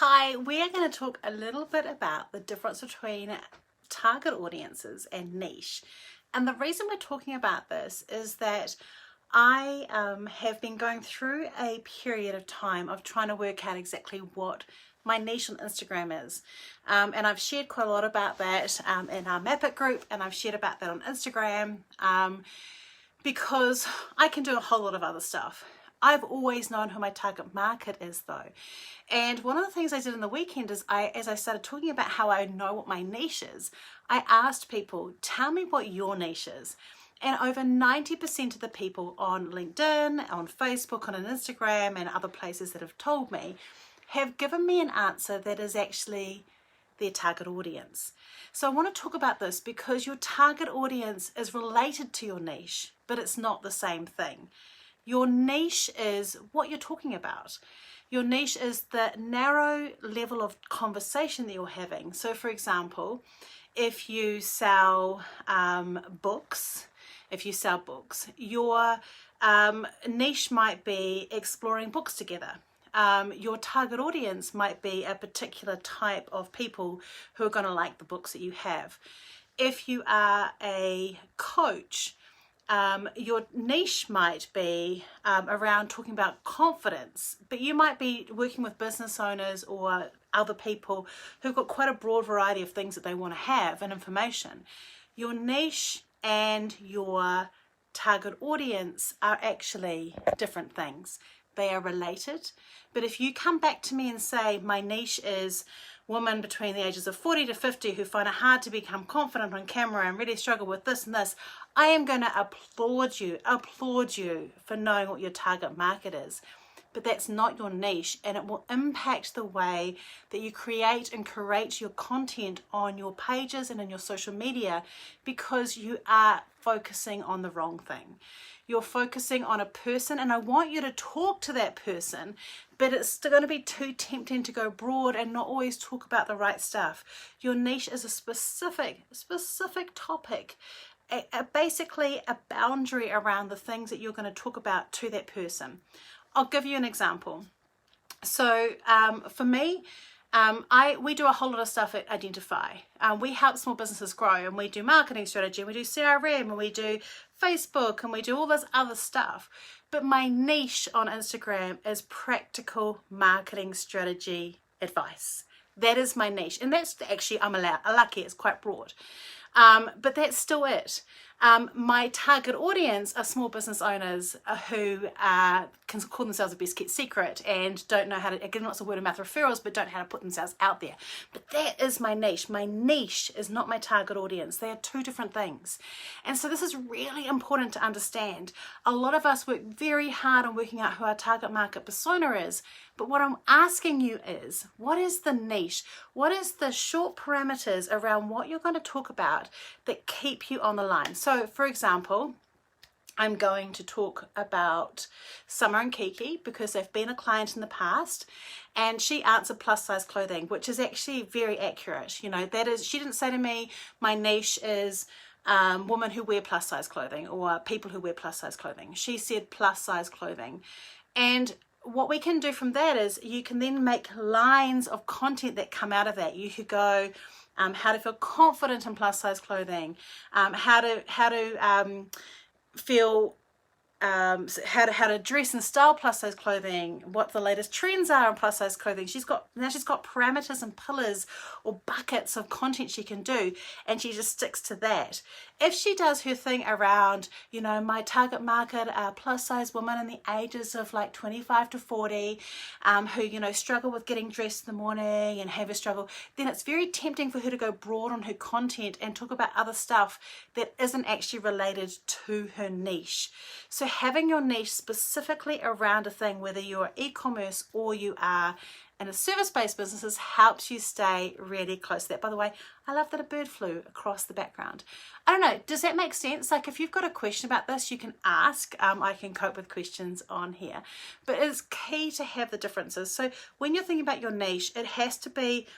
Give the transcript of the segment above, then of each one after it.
Hi, we are going to talk a little bit about the difference between target audiences and niche. And the reason we're talking about this is that I have been going through a period of time of trying to work out exactly what my niche on Instagram is. And I've shared quite a lot about that in our Map It group, and I've shared about that on Instagram because I can do a whole lot of other stuff. I've always known who my target market is though. And one of the things I did in the weekend is as I started talking about how I know what my niche is, I asked people, tell me what your niche is. And over 90% of the people on LinkedIn, on Facebook, on Instagram, and other places that have told me have given me an answer that is actually their target audience. So I want to talk about this because your target audience is related to your niche, but it's not the same thing. Your niche is what you're talking about. Your niche is the narrow level of conversation that you're having. So for example, if you sell books, your niche might be exploring books together. Your target audience might be a particular type of people who are going to like the books that you have. If you are a coach, your niche might be around talking about confidence, but you might be working with business owners or other people who've got quite a broad variety of things that they want to have and information. Your niche and your target audience are actually different things. They are related, but if you come back to me and say my niche is women between the ages of 40 to 50 who find it hard to become confident on camera and really struggle with this and this, I am going to applaud you for knowing what your target market is. But that's not your niche, and it will impact the way that you create and curate your content on your pages and in your social media because you are focusing on the wrong thing. You're focusing on a person, and I want you to talk to that person, but it's still going to be too tempting to go broad and not always talk about the right stuff. Your niche is a specific topic, basically a boundary around the things that you're going to talk about to that person. I'll give you an example. So for me, we do a whole lot of stuff at Identify. We help small businesses grow, and we do marketing strategy, and we do CRM, and we do Facebook, and we do all this other stuff. But my niche on Instagram is practical marketing strategy advice. That is my niche, and that's actually, I'm lucky, it's quite broad. But that's still it. My target audience are small business owners who can call themselves a best kept secret and don't know how to, again, lots of word of mouth referrals, but don't know how to put themselves out there. But that is my niche. My niche is not my target audience. They are two different things. And so this is really important to understand. A lot of us work very hard on working out who our target market persona is. But what I'm asking you is, what is the niche? What is the short parameters around what you're going to talk about that keep you on the line? So, for example, I'm going to talk about Summer and Kiki because they've been a client in the past, and she answered plus size clothing, which is actually very accurate. You know, that is, she didn't say to me, my niche is women who wear plus size clothing or people who wear plus size clothing. She said plus size clothing. And what we can do from that is you can then make lines of content that come out of that. You could go how to feel confident in plus size clothing, how to feel how to dress and style plus size clothing, what the latest trends are in plus size clothing. She's got parameters and pillars or buckets of content she can do, and she just sticks to that. If she does her thing around, you know, my target market are plus size women in the ages of like 25 to 40 who, you know, struggle with getting dressed in the morning and have a struggle, then it's very tempting for her to go broad on her content and talk about other stuff that isn't actually related to her niche. So having your niche specifically around a thing, whether you're e-commerce or you are in a service-based businesses, helps you stay really close to that. By the way, I love that a bird flew across the background. I don't know, does that make sense? Like if you've got a question about this, you can ask. I can cope with questions on here. But it's key to have the differences. So when you're thinking about your niche, it has to be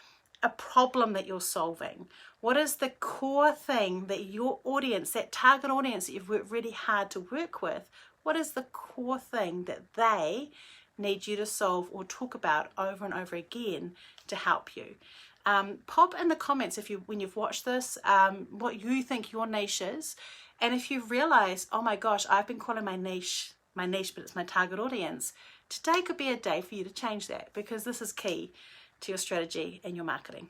a problem that you're solving. What is the core thing that your audience, that target audience that you've worked really hard to work with, what is the core thing that they need you to solve or talk about over and over again to help you. Pop in the comments when you've watched this what you think your niche is, and if you realize, oh my gosh, I've been calling my niche but it's my target audience, today could be a day for you to change that, because this is key to your strategy and your marketing.